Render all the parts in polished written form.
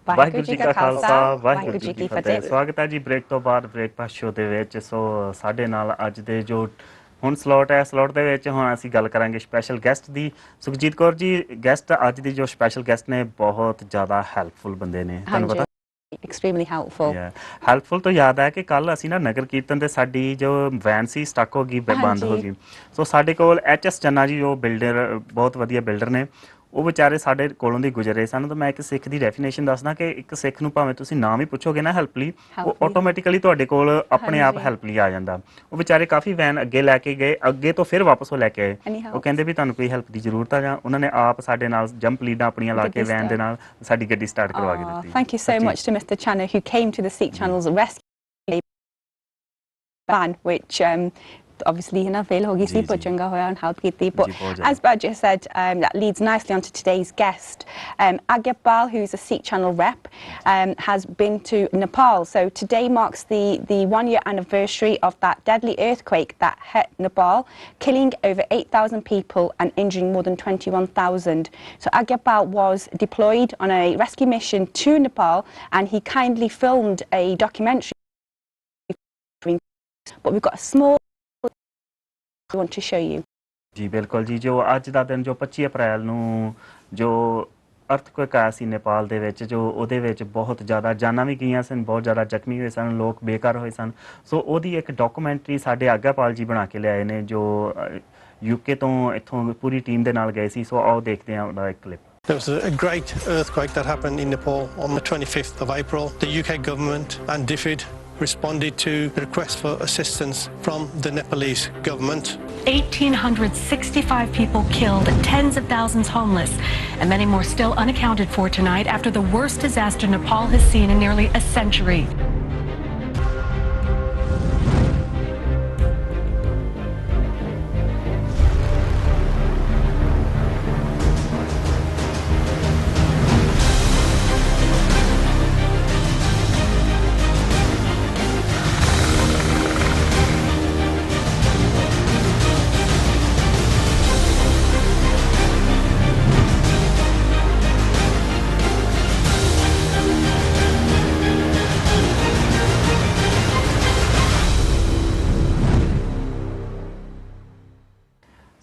ਵਾਹਿਗੁਰੂ ਜੀ ਕਾ ਖਾਲਸਾ ਵਾਹਿਗੁਰੂ ਜੀ ਕੀ ਫਤਿਹ। ਸਵਾਗਤ ਹੈ ਜੀ ਬ੍ਰੇਕ ਤੋਂ ਬਾਅਦ ਬ੍ਰੇਕਫਾਸਟ ਸ਼ੋ ਦੇ ਵਿੱਚ। ਸੋ ਸਾਡੇ ਨਾਲ ਅੱਜ ਦੇ ਜੋ ਹੁਣ ਸਲੋਟ ਹੈ, ਸਲੋਟ ਦੇ ਵਿੱਚ ਹੁਣ ਅਸੀਂ ਗੱਲ ਕਰਾਂਗੇ ਸਪੈਸ਼ਲ ਗੈਸਟ ਦੀ। ਸੁਖਜੀਤ ਕੌਰ ਜੀ ਗੈਸਟ ਅੱਜ ਦੀ ਜੋ ਸਪੈਸ਼ਲ ਗੈਸਟ ਨੇ ਬਹੁਤ ਜ਼ਿਆਦਾ ਹੈਲਪਫੁਲ ਬੰਦੇ ਨੇ, ਤੁਹਾਨੂੰ ਪਤਾ। Extremely helpful. ਹੈਲਪਫੁਲ ਤੋਂ ਯਾਦ ਹੈ ਕਿ ਕੱਲ ਅਸੀਂ ਨਾ ਨਗਰ ਕੀਰਤਨ ਤੇ ਸਾਡੀ ਜੋ ਵੈਨ ਸੀ ਸਟਕ ਹੋ ਗਈ, ਬੰਦ ਹੋ ਗਈ। ਸੋ ਸਾਡੇ ਕੋਲ HS ਚੰਨਾ ਜੀ ਜੋ ਬਿਲਡਰ, ਬਹੁਤ ਵਧੀਆ ਬਿਲਡਰ ਨੇ, ਉਹ ਵਿਚਾਰੇ ਸਾਡੇ ਕੋਲੋਂ ਦੀ ਗੁਜ਼ਰੇ ਸਨ। ਤਾਂ ਮੈਂ ਇੱਕ ਸਿੱਖ ਦੀ ਡੈਫੀਨੇਸ਼ਨ ਦੱਸਦਾ ਕਿ ਇੱਕ ਸਿੱਖ ਨੂੰ ਭਾਵੇਂ ਤੁਸੀਂ ਨਾਮ ਹੀ ਪੁੱਛੋਗੇ ਨਾ ਹੈਲਪ ਲਈ, ਉਹ ਆਟੋਮੈਟਿਕਲੀ ਤੁਹਾਡੇ ਕੋਲ ਆਪਣੇ ਆਪ ਹੈਲਪ ਲਈ ਆ ਜਾਂਦਾ। ਉਹ ਵਿਚਾਰੇ ਕਾਫੀ ਵੈਨ ਅੱਗੇ ਲੈ ਕੇ ਗਏ, ਅੱਗੇ ਤੋਂ ਫਿਰ ਵਾਪਸ ਉਹ ਲੈ ਕੇ ਆਏ। ਉਹ ਕਹਿੰਦੇ ਵੀ ਤੁਹਾਨੂੰ ਕੋਈ ਹੈਲਪ ਦੀ ਜ਼ਰੂਰਤ ਆ, ਜਾਂ ਉਹਨਾਂ ਨੇ ਆਪ ਸਾਡੇ ਨਾਲ ਜੰਪ ਲੀਡਾਂ ਆਪਣੀਆਂ ਲਾ ਕੇ ਵੈਨ ਦੇ ਨਾਲ ਸਾਡੀ ਗੱਡੀ ਸਟਾਰਟ ਕਰਵਾ ਕੇ ਦਿੱਤੀ। Thank you so much to Mr. Channa, who came to the Sikh Channel's rescue van, which obviously fail hogi si but changa hoya and help kiti. But as Bajya said, that leads nicely onto today's guest. Aghia Pal, who's a Sikh Channel rep, has been to Nepal. So today marks the 1 year anniversary of that deadly earthquake that hit Nepal, killing over 8,000 people and injuring more than 21,000. So Aghia Pal was deployed on a rescue mission to Nepal, and he kindly filmed a documentary. But we've got a small we want to show you. ਜੀ ਬਿਲਕੁਲ ਜੀ। ਜੋ ਅੱਜ ਦਾ ਦਿਨ ਜੋ 25 ਅਪ੍ਰੈਲ ਨੂੰ ਜੋ ਅਰਥਕੁਏਕ ਆਇਆ ਸੀ ਨੇਪਾਲ ਦੇ ਵਿੱਚ, ਜੋ ਉਹਦੇ ਵਿੱਚ ਬਹੁਤ ਜ਼ਿਆਦਾ ਜਾਨਾਂ ਵੀ ਗਈਆਂ ਸਨ, ਬਹੁਤ ਜ਼ਿਆਦਾ ਜ਼ਖਮੀ ਹੋਏ ਸਨ, ਲੋਕ ਬੇਘਰ ਹੋਏ ਸਨ। ਸੋ ਉਹਦੀ ਇੱਕ ਡਾਕੂਮੈਂਟਰੀ ਸਾਡੇ ਆਗਿਆ ਪਾਲ ਜੀ ਬਣਾ ਕੇ ਲਿਆਏ ਨੇ, ਜੋ UK ਤੋਂ ਇੱਥੋਂ ਪੂਰੀ ਟੀਮ ਦੇ ਨਾਲ ਗਏ ਸੀ। ਸੋ ਆਓ ਦੇਖਦੇ ਹਾਂ ਉਹਦਾ ਇੱਕ clip. There was a great earthquake that happened in Nepal on the 25th of April. The UK government and DFID responded to the request for assistance from the Nepalese government. 1,865 people killed, tens of thousands homeless, and many more still unaccounted for tonight after the worst disaster Nepal has seen in nearly a century.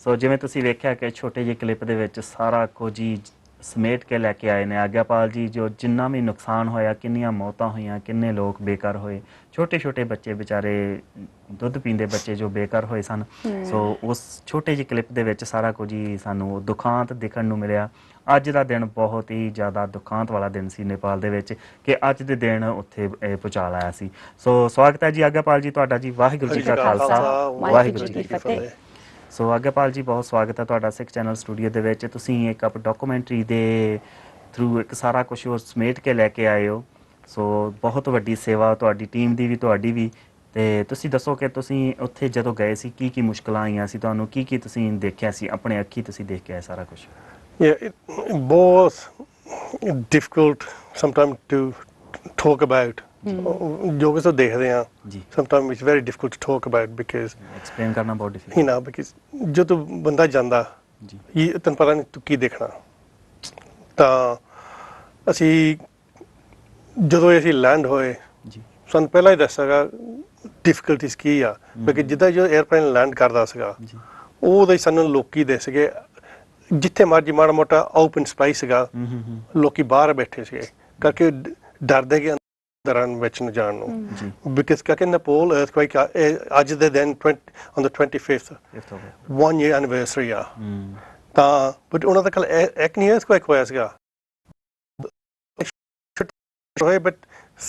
ਸੋ ਜਿਵੇਂ ਤੁਸੀਂ ਵੇਖਿਆ ਕਿ ਛੋਟੇ ਜਿਹੇ clip ਦੇ ਵਿੱਚ ਸਾਰਾ ਕੁਝ ਹੀ ਸਮੇਟ ਕੇ ਲੈ ਕੇ ਆਏ ਨੇ ਆਗਿਆ ਪਾਲ ਜੀ। ਜੋ ਜਿੰਨਾ ਵੀ ਨੁਕਸਾਨ ਹੋਇਆ, ਕਿੰਨੀਆਂ ਮੌਤਾਂ ਹੋਈਆਂ, ਕਿੰਨੇ ਲੋਕ ਬੇਘਰ ਹੋਏ, ਛੋਟੇ ਛੋਟੇ ਬੱਚੇ ਵਿਚਾਰੇ, ਦੁੱਧ ਪੀਂਦੇ ਬੱਚੇ ਜੋ ਬੇਘਰ ਹੋਏ ਸਨ। ਸੋ ਉਸ ਛੋਟੇ ਜਿਹੇ ਕਲਿੱਪ ਦੇ ਵਿੱਚ ਸਾਰਾ ਕੁਝ ਹੀ ਸਾਨੂੰ ਦੁਖਾਂਤ ਦੇਖਣ ਨੂੰ ਮਿਲਿਆ। ਅੱਜ ਦਾ ਦਿਨ ਬਹੁਤ ਹੀ ਜ਼ਿਆਦਾ ਦੁਖਾਂਤ ਵਾਲਾ ਦਿਨ ਸੀ ਨੇਪਾਲ ਦੇ ਵਿੱਚ, ਕਿ ਅੱਜ ਦੇ ਦਿਨ ਉੱਥੇ ਭੁਚਾਲ ਆਇਆ ਸੀ। ਸੋ ਸਵਾਗਤ ਹੈ ਜੀ ਆਗਿਆ ਪਾਲ ਜੀ ਤੁਹਾਡਾ ਜੀ। ਵਾਹਿਗੁਰੂ ਜੀ ਕਾ ਖਾਲਸਾ ਵਾਹਿਗੁਰੂ ਜੀ ਕੀ ਫਤਿਹ। ਸੋ ਆਗਿਆ ਪਾਲ ਜੀ ਬਹੁਤ ਸਵਾਗਤ ਹੈ ਤੁਹਾਡਾ ਸਿੱਖ ਚੈਨਲ ਸਟੂਡੀਓ ਦੇ ਵਿੱਚ। ਤੁਸੀਂ ਇੱਕ ਡਾਕੂਮੈਂਟਰੀ ਦੇ ਥਰੂ ਇੱਕ ਸਾਰਾ ਕੁਝ ਉਹ ਸਮੇਟ ਕੇ ਲੈ ਕੇ ਆਏ ਹੋ। ਸੋ ਬਹੁਤ ਵੱਡੀ ਸੇਵਾ ਤੁਹਾਡੀ ਟੀਮ ਦੀ ਵੀ, ਤੁਹਾਡੀ ਵੀ। ਅਤੇ ਤੁਸੀਂ ਦੱਸੋ ਕਿ ਤੁਸੀਂ ਉੱਥੇ ਜਦੋਂ ਗਏ ਸੀ ਕੀ ਕੀ ਮੁਸ਼ਕਿਲਾਂ ਆਈਆਂ ਸੀ ਤੁਹਾਨੂੰ, ਕੀ ਕੀ ਤੁਸੀਂ ਦੇਖਿਆ ਸੀ, ਆਪਣੇ ਅੱਖੀਂ ਤੁਸੀਂ ਦੇਖ ਕੇ ਆਏ ਸਾਰਾ ਕੁਛ? ਬਹੁਤ difficult sometime to talk about. ਜੋ ਕੁਝ ਦੇਖਦੇ ਹਾਂ sometime it's very difficult to talk about, because explain ਕਰਨਾ ਬਹੁਤ ਡਿਫਿਕਲਟ, ਬਿਕਾਜ਼ ਜਦੋਂ ਬੰਦਾ ਜਾਂਦਾ ਤੈਨੂੰ ਪਤਾ ਨਹੀਂ ਤੂੰ ਕੀ ਦੇਖਣਾ। ਤਾਂ ਅਸੀਂ ਜਦੋਂ ਅਸੀਂ ਲੈਂਡ ਹੋਏ ਸਾਨੂੰ ਪਹਿਲਾਂ ਹੀ ਦੱਸਿਆ ਡਿਫਿਕਲਟੀਜ਼ ਕੀ ਆ, ਕਿਉਂਕਿ ਜਿੱਦਾਂ ਜੋ 에ਅਰਪਲੇਨ ਲੈਂਡ ਕਰਦਾ ਸੀਗਾ ਉਹਦੇ ਸਾਨੂੰ ਲੋਕੀ ਦੇ ਸੀਗੇ, ਜਿੱਥੇ ਮਰਜੀ ਮਾੜਾ ਮੋਟਾ ਓਪਨ ਸਪੇਸ ਸੀਗਾ, ਲੋਕੀ ਬਾਹਰ ਬੈਠੇ ਸੀਗੇ ਕਰਕੇ ਡਰਦੇ ਕਿ ਅੰਦਰ ਵਿੱਚ ਨੂੰ ਜਾਣ ਨੂੰ। ਬਿਕਾਜ਼ ਕਿਉਂਕਿ ਨੇਪਾਲ ਅਰਥਕੁਏਕ ਅੱਜ ਦੇ ਦਿਨ on the 25th 1 year anniversary ਆ। ਤਾਂ ਬਟ ਉਹਨਾਂ ਦਾ ਕੱਲ ਇੱਕ ਨਹੀਂ ਅਰਥਕੁਏਕ ਹੋਇਆ ਸੀਗਾ, ਬਟ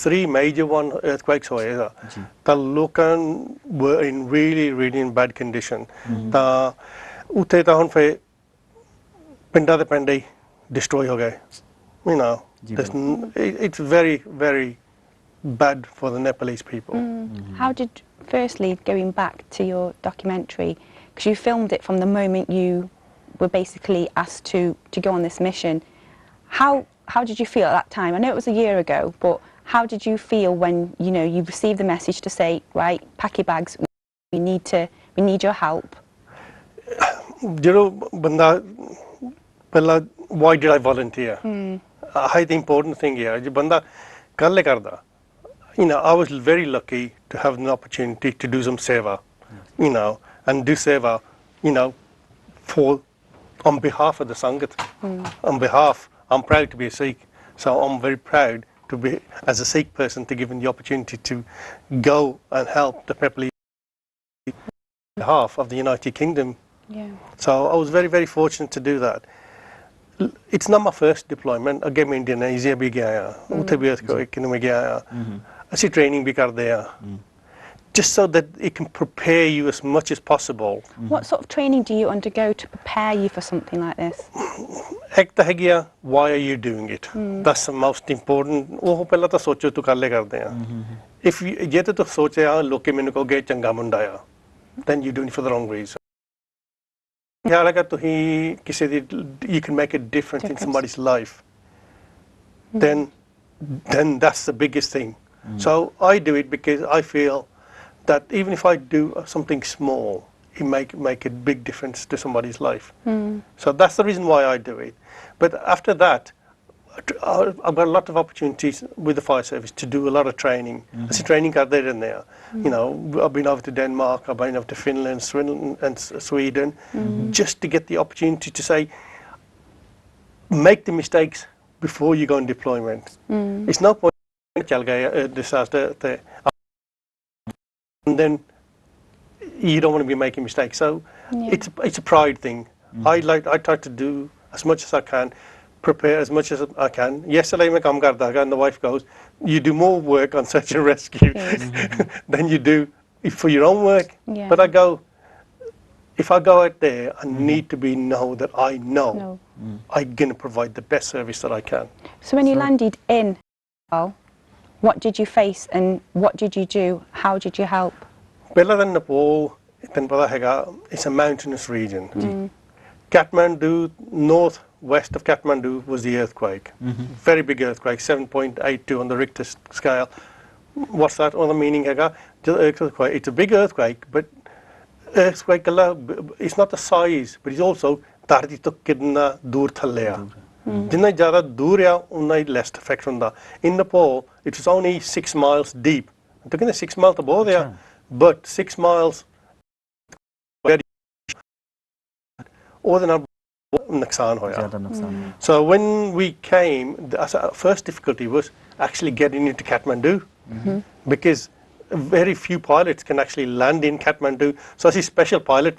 3 major earthquakes ਹੋਏਗਾ। ਤਾਂ ਲੋਕਾਂ were in really in bad condition। ਤਾਂ ਉੱਥੇ ਤਾਂ ਹੁਣ ਫਿਰ ਪਿੰਡਾਂ ਦੇ ਪਿੰਡ ਹੀ destroy ਹੋ ਗਏ। It's very bad for the Nepalese people. How did, firstly, going back to your documentary, because you filmed it from the moment you were basically asked to go on this mission, how did you feel at that time? I know it was a year ago, but how did you feel when you received the message to say, right, pack your bags, we need your help? ਜਦੋਂ ਬੰਦਾ ਪਹਿਲਾਂ why did I volunteer? the important thing here je banda kalle karda, I was very lucky to have an opportunity to do some seva, and do seva, for on behalf of the Sangat. On behalf, I'm proud to be a Sikh, so I'm very proud to be, as a Sikh person, to given the opportunity to go and help the people on behalf of the United Kingdom. Yeah. So I was very, very fortunate to do that. It's not my first deployment. Again, Indonesia bhi gaya, uthe bhi earthquake mein gaya. Asi training bhi karde hain. Just so that it can prepare you as much as possible. What sort of training do you undergo to prepare you for something like this? Ek ta Aghia, why are you doing it? That's the most important. Oh, pehla ta socho tu kalle karde hain. If ye to soche loke mainu kahoge changa munda aya, then you're doing it for the wrong reason. You can make a difference in somebody's life. Then that's the biggest thing. So I do it because I feel that even if I do something small, it make a big difference to somebody's life. So that's the reason why I do it. But after that, I've got a lot of opportunities with the fire service to do a lot of training. As a training card there and there. I've been over to Denmark, I've been over to Finland, and Sweden, just to get the opportunity to say, make the mistakes before you go on deployment. It's no point disaster there, and then you don't want to be making mistakes. So it's a pride thing. I try to do as much as I can, prepare as much as I can. Yesterday I kam karta tha, and the wife goes, you do more work on search and rescue than you do for your own work. But I go, if I go out there, I need to know that I know I'm going to provide the best service that I can. So when you landed in Nepal, what did you face and what did you do? How did you help? Better than Nepal, it's a mountainous region. Kathmandu, northwest of Kathmandu, was the earthquake. Very big earthquake, 7.82 on the Richter scale. What's that on the meaning? It's a big earthquake, but earthquake, it's not the size, but it's also tarti to kidna dur thalya. Jinna jada durya, unna less effect on that. In Nepal, it was only 6 miles deep. I'm talking 6 miles above there, but 6 miles. So when we came, the first difficulty was actually getting into Kathmandu, because very few pilots can actually land in Kathmandu. So I see special pilot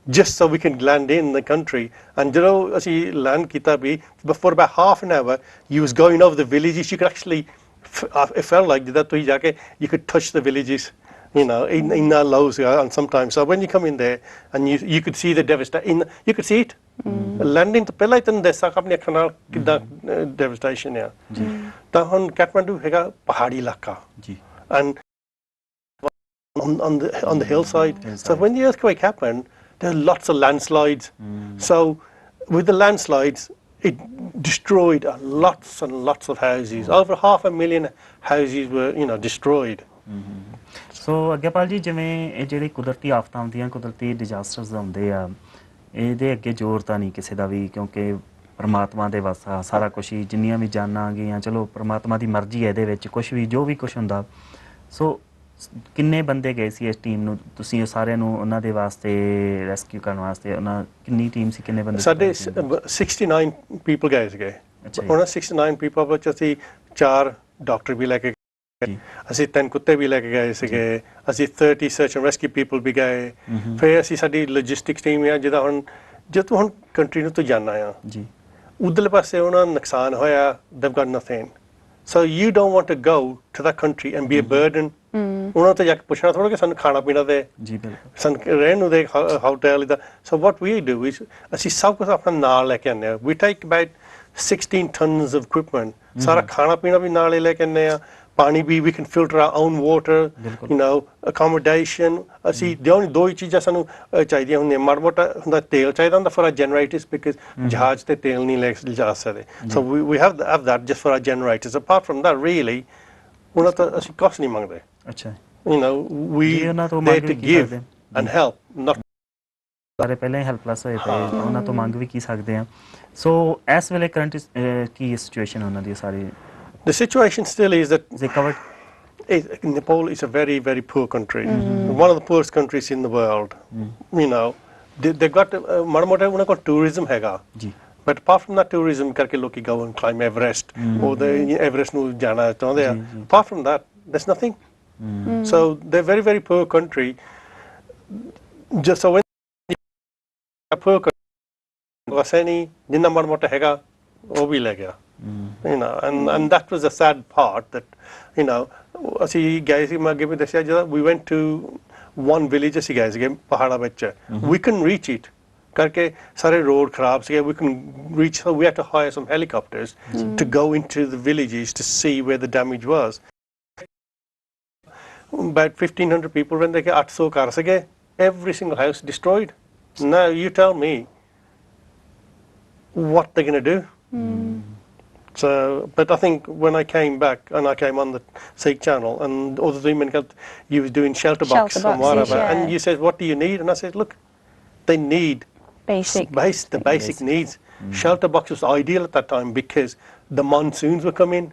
just so we can land in the country. And I see land kita bhi, but for about half an hour, you was going over the villages. You could actually, it felt like that you could touch the villages. In our lows, and sometimes. So when you come in there and you could see the devastation, you could see it. Landing to pehla itan desa apne akhan kidda devastation hai. Tahon Kathmandu hega pahadi ilaka. And on the hillside. So when the earthquake happened, there were lots of landslides. So with the landslides, it destroyed lots and lots of houses. Over 500,000 houses were destroyed. ਸੋ ਅੱਗੇ ਪਾਲ ਜੀ ਜਿਵੇਂ ਇਹ ਜਿਹੜੀ ਕੁਦਰਤੀ ਆਫਤਾਂ ਹੁੰਦੀਆਂ ਕੁਦਰਤੀ ਡਿਜ਼ਾਸਟਰਸ ਹੁੰਦੇ ਆ ਇਹਦੇ ਅੱਗੇ ਜ਼ੋਰ ਤਾਂ ਨਹੀਂ ਕਿਸੇ ਦਾ ਵੀ ਕਿਉਂਕਿ ਪਰਮਾਤਮਾ ਦੇ ਵੱਸ ਆ ਸਾਰਾ ਕੁਝ ਹੀ ਜਿੰਨੀਆਂ ਵੀ ਜਾਨਾਂ ਗਈਆਂ ਚਲੋ ਪਰਮਾਤਮਾ ਦੀ ਮਰਜ਼ੀ ਹੈ ਇਹਦੇ ਵਿੱਚ ਕੁਝ ਵੀ ਜੋ ਵੀ ਕੁਝ ਹੁੰਦਾ ਸੋ ਕਿੰਨੇ ਬੰਦੇ ਗਏ ਸੀ ਇਸ ਟੀਮ ਨੂੰ ਤੁਸੀਂ ਸਾਰਿਆਂ ਨੂੰ ਉਹਨਾਂ ਦੇ ਵਾਸਤੇ ਰੈਸਕਿਊ ਕਰਨ ਵਾਸਤੇ ਉਹਨਾਂ ਕਿੰਨੀ ਟੀਮ ਸੀ ਕਿੰਨੇ ਬੰਦੇ ਸਾਡੇ 69 ਪੀਪਲ ਗਏ ਸੀਗੇ ਉਹਨਾਂ 69 ਪੀਪਲ ਵਿੱਚ ਅਸੀਂ 4 ਡਾਕਟਰ ਵੀ ਲੈ ਕੇ ਅਸੀਂ 10 ਕੁੱਤੇ ਵੀ ਲੈ ਕੇ ਗਏ ਸੀਗੇ ਅਸੀਂ 30 ਸਰਚ ਐਂਡ ਰੈਸਕਿਊ ਪੀਪਲ ਵੀ ਗਏ ਫਿਰ ਅਸੀਂ ਸਾਡੀ ਲੌਜਿਸਟਿਕਸ ਟੀਮ ਆ ਜਿਹਦਾ ਹੁਣ ਜੇ ਤੂੰ ਹੁਣ ਕੰਟਰੀ ਨੂੰ ਤੂੰ ਜਾਣਾ ਆ ਜੀ ਉਧਰਲੇ ਪਾਸੇ ਉਹਨਾਂ ਨੂੰ ਨੁਕਸਾਨ ਹੋਇਆ they've got nothing so you don't want to go to that country and be a burden ਉਹਨਾਂ ਤੋਂ ਜਾ ਕੇ ਪੁੱਛਣਾ ਥੋੜਾ ਕਿ ਸਾਨੂੰ ਖਾਣਾ ਪੀਣਾ ਦੇ ਜੀ ਬਿਲਕੁਲ ਸਾਨੂੰ ਰਹਿਣ ਨੂੰ ਦੇ hotel the so what we do is ਅਸੀਂ ਸਭ ਕੁਝ ਆਪਣਾ ਨਾਲ ਲੈ ਕੇ ਆਉਂਦੇ ਆ we take about 16 tons of equipment ਸਾਰਾ ਖਾਣਾ ਪੀਣਾ ਵੀ ਨਾਲ ਲੈ ਕੇ ਆਉਂਦੇ ਆ ਪਾਣੀ ਵੀ we can filter our own water accommodation ਅਸੀਂ the only ਦੋ ਹੀ ਚੀਜ਼ਾਂ ਸਾਨੂੰ ਚਾਹੀਦੀਆਂ ਹੁੰਦੀਆਂ ਮਾੜਾ ਮੋਟਾ ਹੁੰਦਾ ਤੇਲ ਚਾਹੀਦਾ ਹੁੰਦਾ for our generators because ਜਹਾਜ਼ ਤੇ ਤੇਲ ਨਹੀਂ ਲੈ ਜਾ ਸਕਦੇ so we have that just for our generators apart from that really ਉਹਨਾਂ ਤੋਂ ਅਸੀਂ ਕੁਛ ਨਹੀਂ ਮੰਗਦੇ ਅੱਛਾ we there to give and help not ਸਾਰੇ ਪਹਿਲਾਂ ਹੀ ਹੈਲਪਲੈਸ ਹੋਏ ਪਏ ਉਹਨਾਂ ਤੋਂ ਮੰਗ ਵੀ ਕੀ ਸਕਦੇ ਆ ਸੋ ਇਸ ਵੇਲੇ ਕਰੰਟ ਕੀ ਸਿਚੁਏਸ਼ਨ ਉਹਨਾਂ ਦੀ ਸਾਰੀ The situation still is that they covered Nepal is a very, very poor country. One of the poorest countries in the world. You know, they've got mada mota unna ko tourism hega. ji But apart from that tourism karke loki go and climb Everest or the Everest nu jana chaਹੁੰਦੇ ਆ. Apart from that there's nothing. So they're very, very poor country. Just so when a poor country ਵਸੇ ਨਹੀਂ ਜਿੰਨਾ ਮਾੜਾ ਮੋਟਾ ਹੈਗਾ ਉਹ ਵੀ ਲੈ ਗਿਆ you know and that was a sad part that you know ਅਸੀਂ ਗਏ ਸੀ ਮੈਂ ਅੱਗੇ ਵੀ ਦੱਸਿਆ ਜਦੋਂ we went to one village ਅਸੀਂ ਗਏ ਸੀਗੇ ਪਹਾੜਾਂ ਵਿੱਚ we couldn't reach it ਕਰਕੇ ਸਾਰੇ road ਖਰਾਬ ਸੀਗੇ we couldn't reach so we had to hire some helicopters to go into the villages to see where the damage was about 1,500 people when they get 800 ਘਰ ਸੀਗੇ every single house destroyed now you tell me what they're going to do. So, but I think when I came back and I came on the Sikh channel and all the women got, you was doing shelter box and whatever, and you said, what do you need? And I said, look, they need the basic needs. Shelter box was ideal at that time because the monsoons were coming.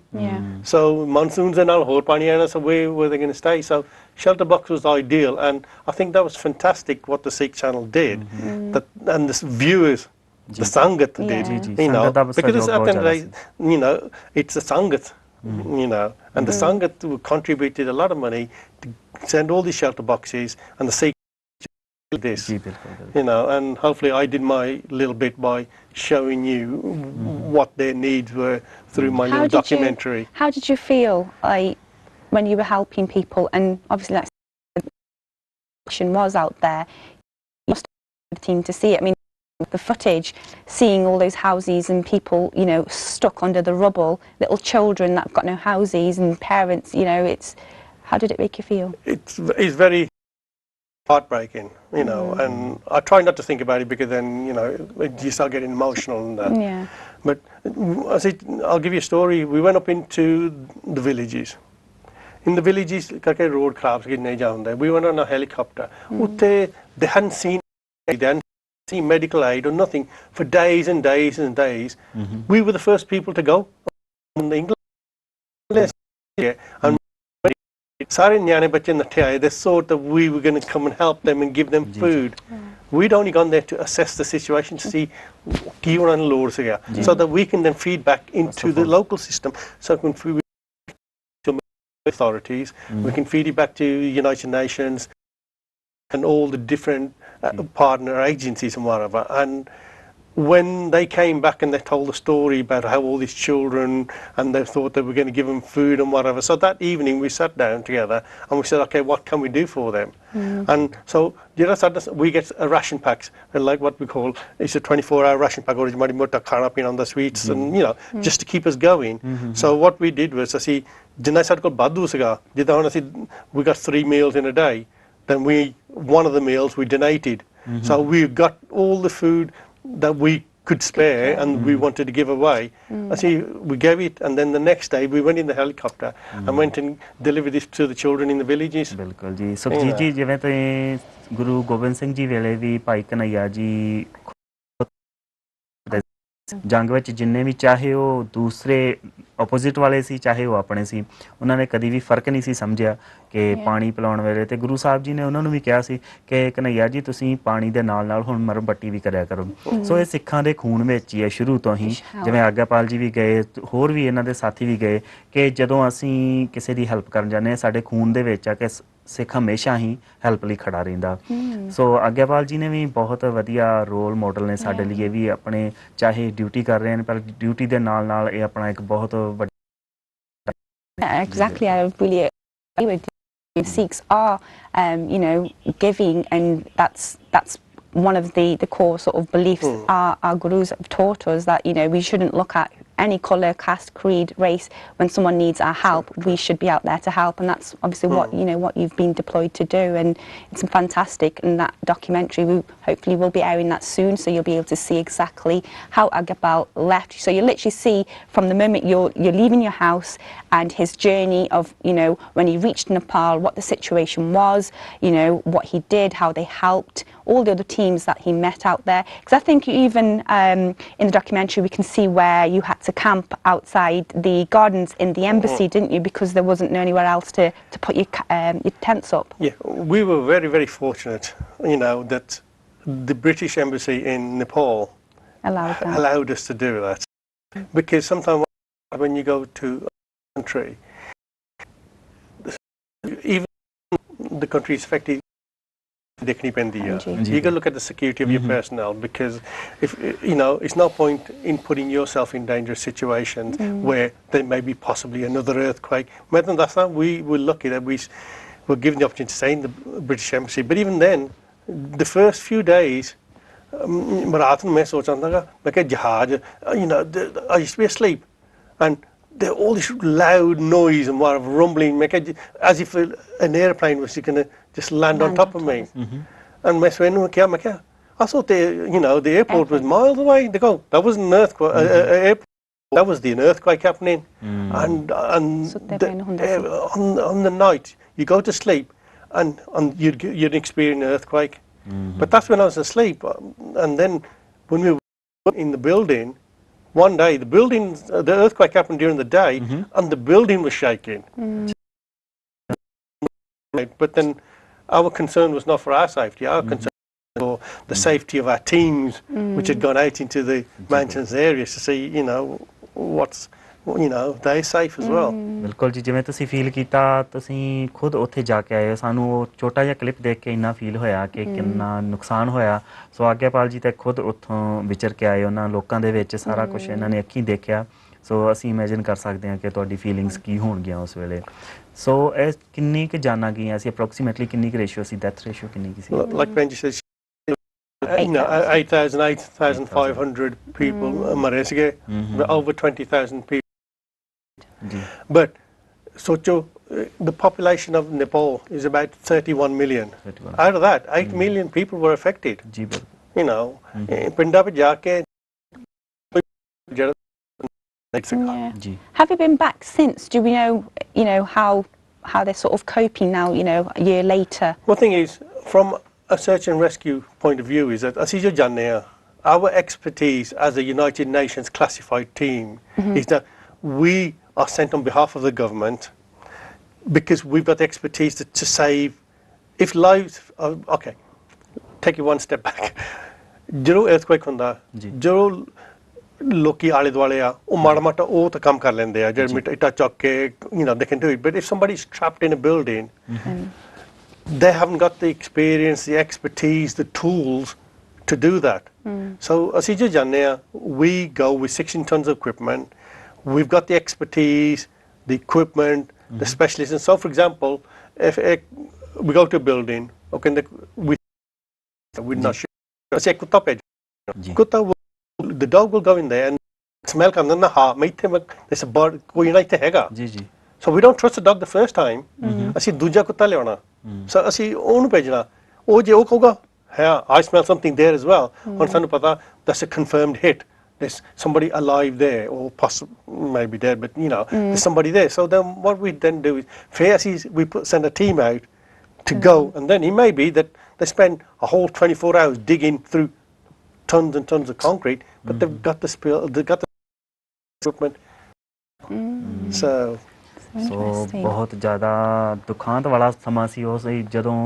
So monsoons are now horpaniana, so where were they going to stay? So shelter box was ideal, and I think that was fantastic what the Sikh channel did. That and the viewers. The Sangat did, you know, because it's at the end of the day, you know, it's the Sangat, you know, and the Sangat contributed a lot of money to send all these shelter boxes and the Sikh did this, you know, and hopefully I did my little bit by showing you what their needs were through my little documentary. How did you feel when you were helping people, and obviously that was out there, you must have a team to see it. I mean, the footage, seeing all those houses and people, you know, stuck under the rubble, little children that have got no houses and parents, you know, how did it make you feel? It's very heartbreaking, you know, and I try not to think about it because then, you know, you start getting emotional and that. Yeah. But I'll give you a story. We went up into the villages. In the villages, karke road kharab se nahi jaunda. We went on a helicopter. Utte they hadn't seen medical aid or nothing for days and days and days. We were the first people to go in England. And ਸਾਰੇ ਨਿਆਣੇ ਬੱਚੇ ਨੱਠੇ ਆਏ they thought that we were going to come and help them and give them food. We'd only gone there to assess the situation to see ਕੀ ਉਹਨਾਂ ਨੂੰ ਲੋੜ ਸੀਗਾ so that we can then feed back into the local system so when we to authorities we can feed it back to United Nations and all the different partner agencies and whatever. And when they came back and they told the story about how all these children and they thought they were going to give them food and whatever, so that evening we sat down together and we said, okay, what can we do for them? And so we get a ration packs, like what we call, it's a 24-hour ration pack, or madi mota khana pina on the sweets and you know just to keep us going. So what we did was ਅਸੀਂ ਜਿੰਨਾ ਸਾਡੇ ਕੋਲ ਵਾਧੂ ਸੀਗਾ ਜਿੱਦਾਂ ਹੁਣ ਅਸੀਂ we got 3 meals in a day. Then one of the meals we donated. So we got all the food that we could spare and we wanted to give away. We gave it, and then the next day we went in the helicopter and went and delivered this to the children in the villages. ਬਿਲਕੁਲ ਜੀ ਸੁਖਜੀਤ ਜੀ ਜਿਵੇਂ ਤੁਸੀਂ ਗੁਰੂ ਗੋਬਿੰਦ ਸਿੰਘ ਜੀ ਵੇਲੇ ਵੀ ਭਾਈ ਕਨਈਆ ਜੀ ਜੰਗ ਵਿੱਚ ਜਿੰਨੇ ਵੀ ਚਾਹੇ ਉਹ ਦੂਸਰੇ ਆਪੋਜ਼ਿਟ ਵਾਲੇ ਸੀ ਚਾਹੇ ਉਹ ਆਪਣੇ ਸੀ ਉਹਨਾਂ ਨੇ ਕਦੀ ਵੀ ਫਰਕ ਨਹੀਂ ਸੀ ਸਮਝਿਆ ਕਿ ਪਾਣੀ ਪਿਲਾਉਣ ਵੇਲੇ ਤੇ ਗੁਰੂ ਸਾਹਿਬ ਜੀ ਨੇ ਉਹਨਾਂ ਨੂੰ ਵੀ ਕਿਹਾ ਸੀ ਕਿ ਕਨਈਆ ਜੀ ਤੁਸੀਂ ਪਾਣੀ ਦੇ ਨਾਲ ਨਾਲ ਹੁਣ ਮਰਮ ਬੱਟੀ ਵੀ ਕਰਿਆ ਕਰੋ ਸੋ ਇਹ ਸਿੱਖਾਂ ਦੇ ਖੂਨ ਵਿੱਚ ਹੀ ਹੈ ਸ਼ੁਰੂ ਤੋਂ ਹੀ ਜਿਵੇਂ ਆਗਿਆਪਾਲ ਜੀ ਵੀ ਗਏ ਹੋਰ ਵੀ ਇਹਨਾਂ ਦੇ ਸਾਥੀ ਵੀ ਗਏ ਕਿ ਜਦੋਂ ਅਸੀਂ ਕਿਸੇ ਦੀ ਹੈਲਪ ਕਰਨ ਜਾਂਦੇ ਹਾਂ ਸਾਡੇ ਖੂਨ ਦੇ ਵਿੱਚ ਆ ਕਿ ਸਿੱਖ ਹਮੇਸ਼ਾ ਹੀ ਹੈਲਪ ਲਈ ਖੜਾ ਰਹਿੰਦਾ ਸੋ ਆਗਿਆਪਾਲ ਜੀ ਨੇ ਵੀ ਬਹੁਤ ਵਧੀਆ ਰੋਲ ਮਾਡਲ ਨੇ ਸਾਡੇ ਲਈ ਵੀ ਆਪਣੇ ਚਾਹੇ ਡਿਊਟੀ ਕਰ ਰਹੇ ਹਨ ਪਰ ਡਿਊਟੀ ਦੇ ਨਾਲ ਨਾਲ ਇਹ ਆਪਣਾ ਇੱਕ ਬਹੁਤ ਵੱਡਾ Exactly, I really agree with you. Sikhs are, you know, giving, and that's one of the core sort of beliefs our gurus have taught us, that, you know, we shouldn't look at any colour, caste, creed, race. When someone needs our help, we should be out there to help, and that's obviously what what you've been deployed to do, and it's fantastic. And that documentary, we hopefully will be airing that soon, so you'll be able to see exactly how Aghia Pal left. So you literally see from the moment you're leaving your house and his journey of when he reached Nepal, what the situation was, what he did, how they helped, all the other teams that he met out there. Because I think even in the documentary we can see where you had to camp outside the gardens in the embassy, didn't you? Because there wasn't anywhere else to put your tents up. Yeah, we were very, very fortunate, that the British embassy in Nepal allowed us to do that. Because sometimes when you go to a country, even the country is affected. You got to look at the security of your personnel, because if it's no point in putting yourself in dangerous situations where there may be possibly another earthquake. We were lucky that we were given the opportunity to stay in the British embassy, but even then, the first few days, I used to be asleep, and there all this loud noise and rumbling, as if an airplane was going to just land on top of me. And I thought the airport was miles away. They go, that wasn't an earthquake. That was an earthquake happening. And on the night, you go to sleep, and you'd experience an earthquake. But that's when I was asleep. And then when we were in the building, one day the earthquake happened during the day, and the building was shaking. But then our concern was not for our safety. Our concern was for the safety of our teams, which had gone out into the mountains areas to see, what's, they're safe as well. ਬਿਲਕੁਲ ਜੀ, ਜਿਵੇਂ ਤੁਸੀਂ feel ਕੀਤਾ, ਤੁਸੀਂ ਖੁਦ ਉੱਥੇ ਜਾ ਕੇ ਆਏ ਹੋ, ਸਾਨੂੰ ਉਹ ਛੋਟਾ ਜਿਹਾ ਕਲਿੱਪ ਦੇਖ ਕੇ ਇੰਨਾ ਫੀਲ ਹੋਇਆ ਕਿ ਕਿੰਨਾ ਨੁਕਸਾਨ ਹੋਇਆ। ਸੋ ਆਗਿਆ ਪਾਲ ਜੀ ਤਾਂ ਖੁਦ ਉੱਥੋਂ ਵਿਚਰ ਕੇ ਆਏ, ਉਹਨਾਂ ਲੋਕਾਂ ਦੇ ਵਿੱਚ ਸਾਰਾ ਕੁਝ ਇਹਨਾਂ ਨੇ ਅੱਖੀਂ ਦੇਖਿਆ। ਸੋ ਅਸੀਂ ਇਮੇਜਿਨ ਕਰ ਸਕਦੇ ਹਾਂ ਕਿ ਤੁਹਾਡੀ ਫੀਲਿੰਗਸ ਕੀ ਹੋਣਗੀਆਂ ਉਸ ਵੇਲੇ। ਸੋ ਇਹ ਕਿੰਨੀ ਕੁ ਜਾਨਾਂ ਗਈਆਂ ਸੀ, ਅਪਰੋਕਸੀਮੇਟਲੀ ਕਿੰਨੀ ਕੁ ਰੇਸ਼ੀਓ ਸੀ, ਡੈਥ ਰੇਸ਼ੀਓ ਕਿੰਨੀ ਕੁ ਸੀ? Like Benji says, 8,500 people ਮਰੇ ਸੀਗੇ, over 20,000 people. But socho, the population of Nepal is about 31 million. Out of that, 8 million people were affected. Punjab jaake Have you been back since? Do we know how they're sort of coping now, a year later? One thing is, from a search and rescue point of view, is that ਅਸੀਂ ਜੋ ਜਾਣਦੇ ਹਾਂ, our expertise as a United Nations classified team is that we are sent on behalf of the government because we've got the expertise to save. If lives, okay, take it one step back. ਜਦੋਂ earthquake ਹੁੰਦਾ, ਜਦੋਂ ਲੋਕੀ ਆਲੇ ਦੁਆਲੇ ਆ, ਉਹ ਮਾੜਾ ਮਾਟਾ ਉਹ ਤਾਂ ਕੰਮ ਕਰ ਲੈਂਦੇ ਆ, ਜਿਹੜੇ ਇੱਟਾਂ ਚੁੱਕ ਕੇ, they can do it. But if somebody's trapped in a building, they haven't got the experience, the expertise, the tools to do that. So ਅਸੀਂ ਜੋ ਜਾਣਦੇ ਆ, we go with 16 tons of equipment. We've got the expertise, the equipment, the specialists. And so, for example, if we go to a building, okay, we're not sure. The dog will go in there and smell there's a bird. So we don't trust the dog the first time. Asi dooja kutta leona. So asi onu pejna. Oh je oh koga. Yeah, I smell something there as well. On sanu pata, that's a confirmed hit. There's somebody alive there, or possibly maybe dead, but there's somebody there. So then what we then do is, we send a team out to go, and then it may be that they spend a whole 24 hours digging through tons and tons of concrete, but they've got the equipment. So ਬਹੁਤ ਜ਼ਿਆਦਾ ਦੁਖਾਂਤ ਵਾਲਾ ਸਮਾਂ ਸੀ ਉਸ ਜਦੋਂ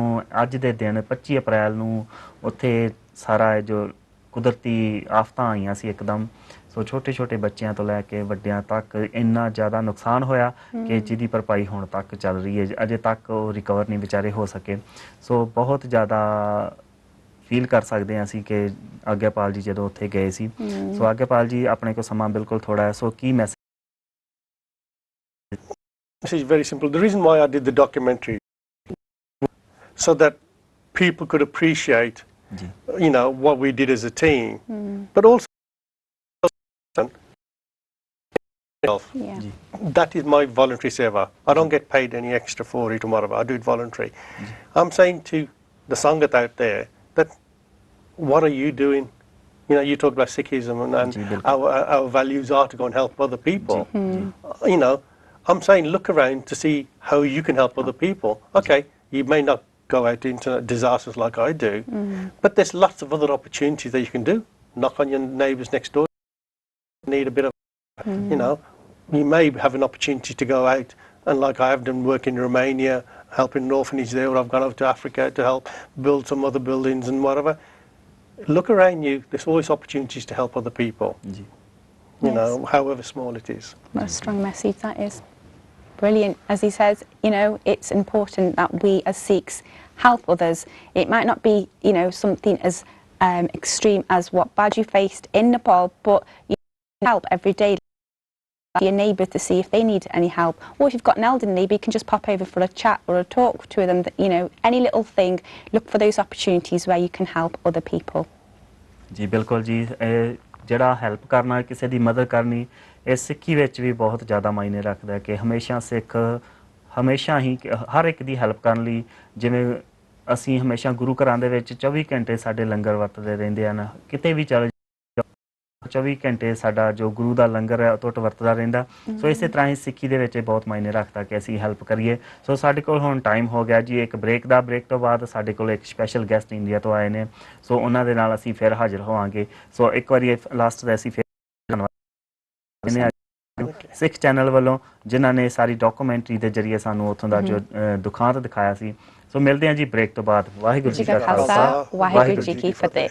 ਅੱਜ ਦੇ ਦਿਨ 25 ਅਪ੍ਰੈਲ ਨੂੰ ਉੱਥੇ ਸਾਰਾ ਜੋ ਕੁਦਰਤੀ ਆਫਤਾਂ ਆਈਆਂ ਸੀ ਇੱਕਦਮ। ਸੋ ਛੋਟੇ ਛੋਟੇ ਬੱਚਿਆਂ ਤੋਂ ਲੈ ਕੇ ਵੱਡਿਆਂ ਤੱਕ ਇੰਨਾ ਜ਼ਿਆਦਾ ਨੁਕਸਾਨ ਹੋਇਆ ਕਿ ਜਿਹਦੀ ਭਰਪਾਈ ਹੁਣ ਤੱਕ ਚੱਲ ਰਹੀ ਹੈ, ਅਜੇ ਤੱਕ ਉਹ ਰਿਕਵਰ ਨਹੀਂ ਵਿਚਾਰੇ ਹੋ ਸਕੇ। ਸੋ ਬਹੁਤ ਜ਼ਿਆਦਾ ਫੀਲ ਕਰ ਸਕਦੇ ਹਾਂ ਅਸੀਂ ਕਿ ਆਗਿਆ ਪਾਲ ਜੀ ਜਦੋਂ ਉੱਥੇ ਗਏ ਸੀ। ਸੋ ਆਗਿਆ ਪਾਲ ਜੀ ਆਪਣੇ ਕੋਲ ਸਮਾਂ ਬਿਲਕੁਲ ਥੋੜ੍ਹਾ ਹੈ, ਸੋ ਕੀ message? This is very simple. The reason why I did the documentary, so that people could appreciate what we did as a team, but also Yeah. That is my voluntary seva. I don't get paid any extra for it or whatever. I do it voluntary. I'm saying to the Sangat out there that what are you doing? You know, you talk about Sikhism and our values are to go and help other people. You know, I'm saying look around to see how you can help other people. Okay, you may not go out into disasters like I do, but there's lots of other opportunities that you can do. Knock on your neighbours next door. Need a bit of, you know, you may have an opportunity to go out and like I have done work in Romania, helping an orphanage there, or I've gone over to Africa to help build some other buildings and whatever. Look around you, there's always opportunities to help other people, you know, however small it is. What a strong message that is. Brilliant. As he says, you know, it's important that we as Sikhs help others. It might not be, you know, something as extreme as what Baju faced in Nepal, but you help every day your neighbour to see if they need any help, or if you've got an elderly neighbour, you can just pop over for a chat or a talk to them. That, you know, any little thing, look for those opportunities where you can help other people. जी बिल्कुल जी, ਜਿਹੜਾ help ਕਰਨਾ ਕਿਸੇ ਦੀ ਮਦਦ ਕਰਨੀ ਇਹ ਸਿੱਖੀ ਵਿੱਚ ਵੀ ਬਹੁਤ ਜ਼ਿਆਦਾ ਮਾਇਨੇ ਰੱਖਦਾ ਹੈ ਕਿ ਹਮੇਸ਼ਾ ਸਿੱਖ ਹਮੇਸ਼ਾ ਹੀ ਹਰ ਇੱਕ ਦੀ ਹੈਲਪ ਕਰਨ ਲਈ, ਜਿਵੇਂ ਅਸੀਂ ਹਮੇਸ਼ਾ ਗੁਰੂ ਘਰਾਂ ਦੇ ਵਿੱਚ 24 ਘੰਟੇ ਸਾਡੇ ਲੰਗਰ ਵਰਤਦੇ ਰਹਿੰਦੇ ਹਨ, ਕਿਤੇ ਵੀ ਚੱਲ 24 ਘੰਟੇ ਸਾਡਾ ਜੋ ਗੁਰੂ ਦਾ ਲੰਗਰ ਹੈ ਟੁੱਟ ਵਰਤਦਾ ਰਹਿੰਦਾ। ਸੋ ਇਸੇ ਤਰ੍ਹਾਂ ਹੀ ਸਿੱਖੀ ਦੇ ਵਿੱਚ ਬਹੁਤ ਮਾਇਨੇ ਰੱਖਦਾ ਕਿ ਅਸੀਂ ਹੈਲਪ ਕਰੀਏ। ਸੋ ਸਾਡੇ ਕੋਲ ਹੁਣ ਟਾਈਮ ਹੋ ਗਿਆ ਜੀ ਇੱਕ ਬ੍ਰੇਕ ਦਾ। ਬ੍ਰੇਕ ਤੋਂ ਬਾਅਦ ਸਾਡੇ ਕੋਲ ਇੱਕ ਸਪੈਸ਼ਲ ਗੈਸਟ ਇੰਡੀਆ ਤੋਂ ਆਏ ਨੇ, ਸੋ ਉਹਨਾਂ ਦੇ ਨਾਲ ਅਸੀਂ ਫਿਰ ਹਾਜ਼ਰ ਹੋਵਾਂਗੇ। ਸੋ ਇੱਕ ਵਾਰੀ ਲਾਸਟ ਦਾ ਅਸੀਂ ਫਿਰ ਸਿੱਖ ਚੈਨਲ ਵੱਲੋਂ ਜਿਨ੍ਹਾਂ ਨੇ ਸਾਰੀ ਡਾਕੂਮੈਂਟਰੀ ਦੇ ਜ਼ਰੀਏ ਸਾਨੂੰ ਉੱਥੋਂ ਦਾ ਜੋ ਦੁਖਾਂਤ ਦਿਖਾਇਆ ਸੀ। ਸੋ ਮਿਲਦੇ ਹਾਂ ਜੀ ਬ੍ਰੇਕ ਤੋਂ ਬਾਅਦ। ਵਾਹਿਗੁਰੂ ਜੀ ਕਾ ਖਾਲਸਾ, ਵਾਹਿਗੁਰੂ ਜੀ ਕੀ ਫਤਿਹ।